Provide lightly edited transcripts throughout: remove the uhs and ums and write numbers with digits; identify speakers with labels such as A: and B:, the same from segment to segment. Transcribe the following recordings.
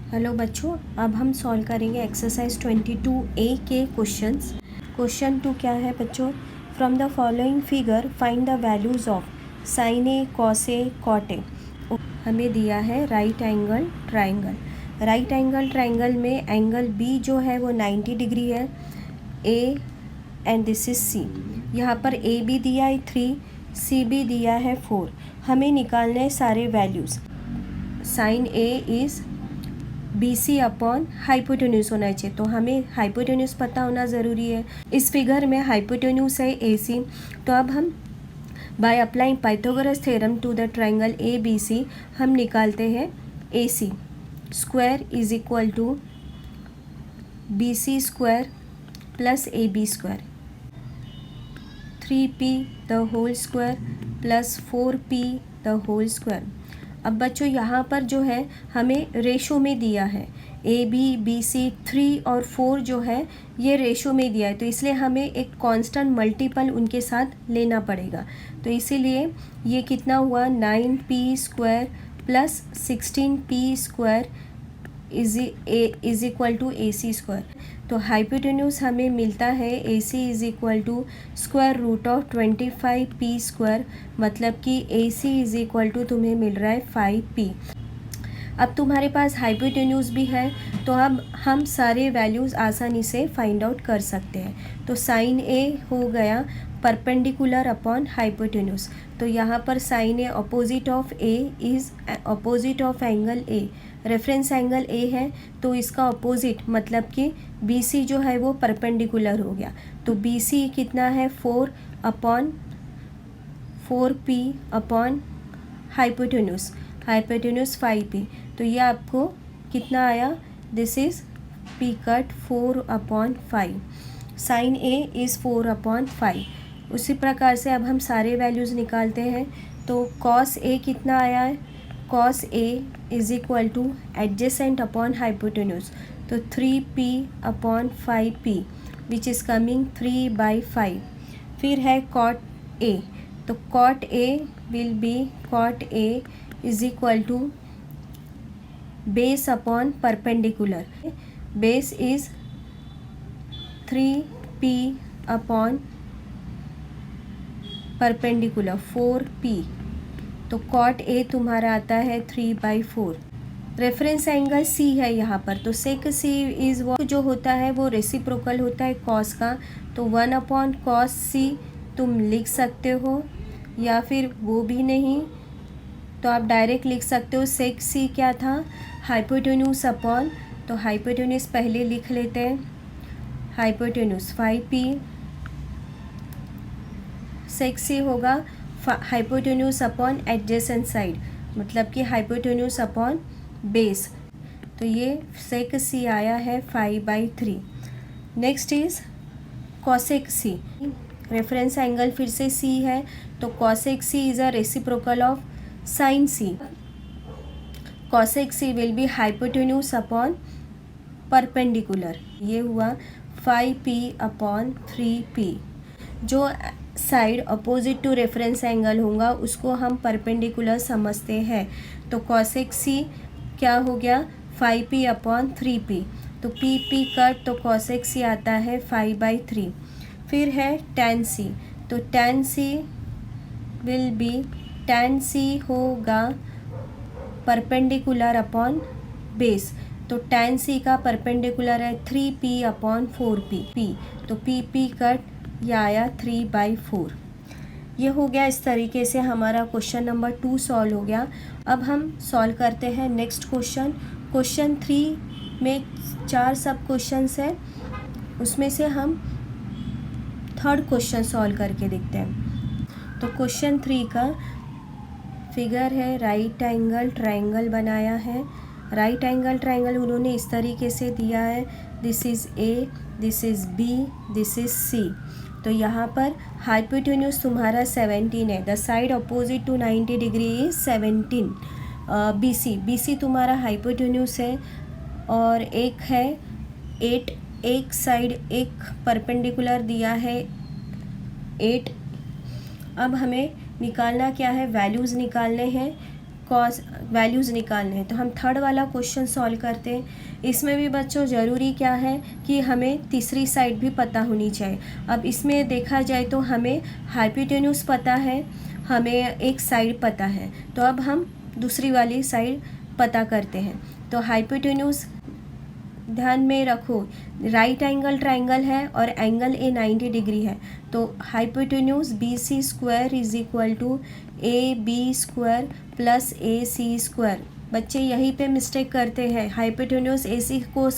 A: Hello बच्चों, अब हम सॉल्व करेंगे एक्सरसाइज 22A के क्वेश्चंस। क्वेश्चन 2 क्या है बच्चों? From the following figure find the values of sine A, cos A, cot A. हमें दिया है right angle triangle. Right angle triangle में एंगल बी जो है वो 90 डिग्री है, A and this is C. यहाँ पर ए भी दिया है 3, सी भी दिया है 4। हमें निकालने हैं सारे values. Sine A is BC upon hypotenuse होना चाहिए, तो हमें हाइपोटेन्यूज पता होना ज़रूरी है। इस फिगर में हाइपोटेन्यूज है AC, तो अब हम by applying Pythagoras theorem to the triangle ABC हम निकालते हैं AC square is equal to BC square plus AB square, 3P the whole square plus 4P the whole square. अब बच्चों यहाँ पर जो है हमें रेशो में दिया है, AB, BC 3 और 4 जो है ये रेशो में दिया है, तो इसलिए हमें एक कांस्टेंट मल्टीपल उनके साथ लेना पड़ेगा। तो इसीलिए ये कितना हुआ 9P square plus 16P square is equal to AC square. तो हाइपोटेन्यूज हमें मिलता है AC is equal to square root of 25P square, मतलब कि AC इज इक्वल टू तुम्हें मिल रहा है 5P। अब तुम्हारे पास हाइपोटेन्यूज भी है, तो अब हम सारे वैल्यूज़ आसानी से फाइंड आउट कर सकते हैं। तो साइन ए हो गया परपेंडिकुलर अपॉन हाइपोटेन्यूज, तो यहाँ पर sine A opposite of A is opposite of angle A. Reference angle A है तो इसका अपोजिट मतलब कि BC जो है वो परपेंडिकुलर हो गया, तो BC कितना है 4 upon 4P upon hypotenuse 5P। तो ये आपको कितना आया, this is P cut 4 upon 5। Sine A is 4 upon 5। उसी प्रकार से अब हम सारे वैल्यूज़ निकालते हैं। तो कॉस ए कितना आया है, cos A is equal two adjacent upon hypotenuse, तो 3P upon 5P which is coming 3/5। फिर है कॉट ए, तो cot A will be cot A is equal to base upon perpendicular, base is 3P upon perpendicular 4P, तो cot ए तुम्हारा आता है 3/4। Reference angle C है यहाँ पर, तो सेक C इज़ वो जो होता है वो रेसिप्रोकल होता है कॉस का, तो 1 अपॉन कॉस C तुम लिख सकते हो, या फिर वो भी नहीं तो आप डायरेक्ट लिख सकते हो सेक C क्या था, हाइपोटेन्यूज अपॉन, तो हाइपोटेन्यूज पहले लिख लेते हैं, हाइपोटेन्यूज 5P, सेक C होगा हाइपोटेन्यूज अपॉन एडजेसेंट साइड, मतलब कि हाइपोटेन्यूज अपॉन बेस, तो ये सेक C आया है 5/3। Next is cosec C। Reference angle फिर से C है, तो cosec C is a reciprocal of sine C। Cosec C will be hypotenuse upon perpendicular, ये हुआ 5P अपॉन 3P। जो side opposite to reference angle होगा उसको हम परपेंडिकुलर समझते हैं, तो कॉसेक C क्या हो गया 5P अपॉन 3P, तो P कट, तो कॉसेक C आता है 5/3। फिर है tan C, तो tan C will B, tan C होगा परपेंडिकुलर अपॉन बेस, तो tan C का परपेंडिकुलर है 3P अपॉन 4P, तो P कट यह आया 3/4। ये हो गया। इस तरीके से हमारा क्वेश्चन नंबर 2 सॉल्व हो गया। अब हम सॉल्व करते हैं नेक्स्ट क्वेश्चन। क्वेश्चन 3 में 4 सब क्वेश्चंस हैं, उसमें से हम थर्ड क्वेश्चन सॉल्व करके देखते हैं। तो क्वेश्चन 3 का फिगर है, राइट एंगल ट्राइंगल बनाया है। राइट एंगल ट्राइंगल उन्होंने इस तरीके से दिया है, this is A, this is B, this is C। तो यहाँ पर हाइपोटेन्यूज तुम्हारा 17 है, the side opposite to 90 degree is 17। BC तुम्हारा हाइपोटेन्यूज है, और एक है 8, एक साइड एक परपेंडिकुलर दिया है 8। अब हमें निकालना क्या है, वैल्यूज़ निकालने हैं। कॉस वैल्यूज़ निकालने हैं। तो हम थर्ड वाला क्वेश्चन सॉल्व करते हैं। इसमें भी बच्चों ज़रूरी क्या है कि हमें तीसरी साइड भी पता होनी चाहिए। अब इसमें देखा जाए तो हमें हाइपोटेन्यूज पता है, हमें एक साइड पता है, तो अब हम दूसरी वाली साइड पता करते हैं। तो हाइपोटेन्यूज ध्यान में रखो, राइट एंगल ट्राइंगल है और एंगल ए 90 डिग्री है। तो hypotenuse B C square is equal to A B square plus A C square. बच्चे यहीं पे मिस्टेक करते हैं, हाइपोटेन्यूज ए सी को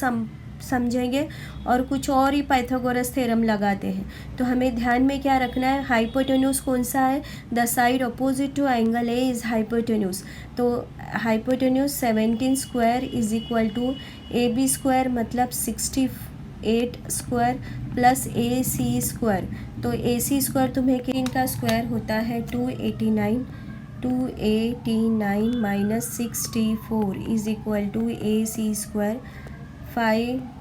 A: समझेंगे और कुछ और ही पाइथागोरस थ्योरम लगाते हैं। तो हमें ध्यान में क्या रखना है, हाइपोटेन्यूज कौन सा है, the side opposite to angle A is hypotenuse. तो hypotenuse 17 square is equal to A B square मतलब 68 square plus A C square. तो ए सी स्क्वायर तुम्हें इनका स्क्वायर होता है 289 minus 64 is equal to A C square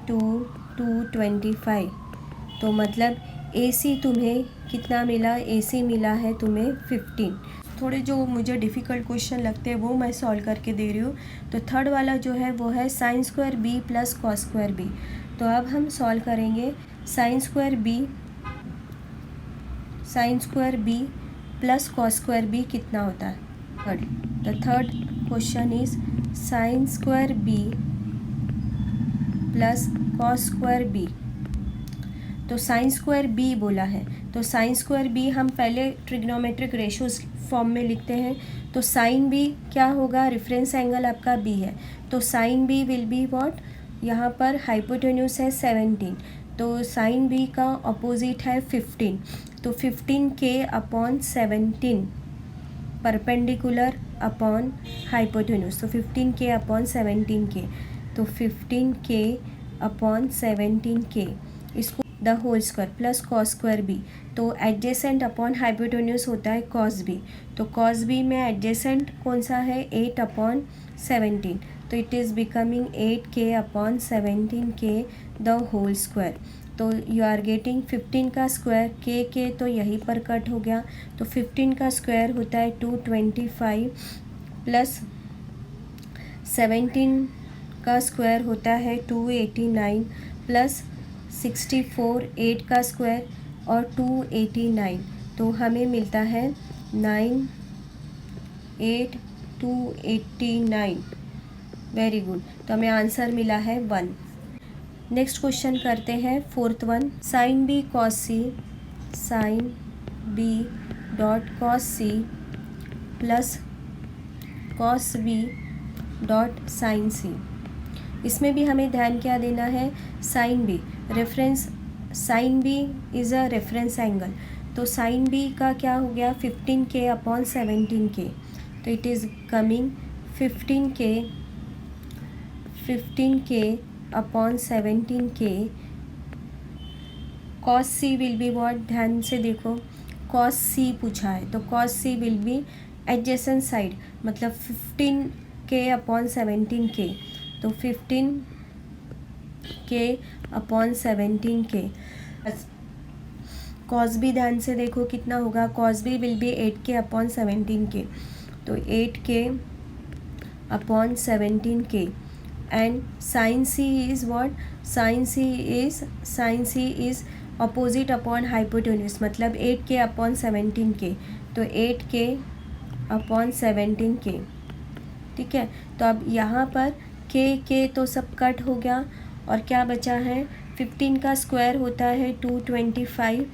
A: 225। तो मतलब ए सी तुम्हें कितना मिला, ए सी मिला है तुम्हें 15। थोड़े जो मुझे डिफ़िकल्ट क्वेश्चन लगते हैं वो मैं सॉल्व करके दे रही हूँ। तो थर्ड वाला जो है वो है sine square B plus cos square B. तो अब हम सॉल्व करेंगे sine square B plus cos square B कितना होता है। The third question is sine square B plus cos square B. तो साइन स्क्वायर बी बोला है, तो साइन स्क्वायर बी हम पहले ट्रिग्नोमेट्रिक रेशियोज फॉर्म में लिखते हैं। तो साइन बी क्या होगा, रेफरेंस एंगल आपका बी है, तो sine B will be what, यहाँ पर हाइपोटेन्यूज है 17, तो साइन बी का अपोजिट है 15। तो 15k upon 17 perpendicular upon hypotenuse, तो 15k अपॉन 17k, तो 15k अपॉन 17k इसको the whole square plus cos square B. तो एडजेसेंट अपॉन हाइपोटेन्यूज होता है कॉस बी, तो कॉस बी में एडजेसेंट कौन सा है 8 अपॉन 17, तो it is becoming 8k upon 17k the whole square. तो यू आर गेटिंग 15 का स्क्वायर, k तो यहीं पर कट हो गया, तो 15 का स्क्वायर होता है 225 प्लस 17 का स्क्वायर होता है 289 प्लस 64, 8 का स्क्वायर और 289, तो हमें मिलता है 98289। वेरी गुड, तो हमें आंसर मिला है 1। नेक्स्ट क्वेश्चन करते हैं fourth one, sine B dot cos C plus cos B dot sine C. इसमें भी हमें ध्यान क्या देना है, sine B reference, sine B is a reference angle, तो साइन बी का क्या हो गया 15k अपॉन 17k, तो it is coming 15k upon 17k। Cos C will be what, ध्यान से देखो कॉस सी पूछा है, तो cos C will be adjacent side मतलब 15k अपॉन 17k, तो 15k upon 17k। Cos B ध्यान से देखो कितना होगा, cos B will be 8k upon 17k, तो 8k upon 17k। And sine C is what, sine C is opposite upon hypotenuse मतलब 8k upon 17k, तो 8k upon 17k। ठीक है, तो अब यहाँ पर k तो सब कट हो गया और क्या बचा है, 15 का स्क्वायर होता है 225,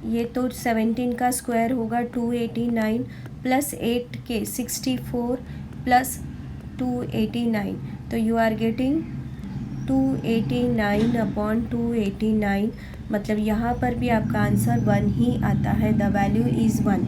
A: ये तो 17 का स्क्वायर होगा 289 प्लस 8k 64 प्लस 289, तो यू आर गेटिंग 289 अपॉन 289, मतलब यहाँ पर भी आपका आंसर 1 ही आता है, द वैल्यू इज़ 1।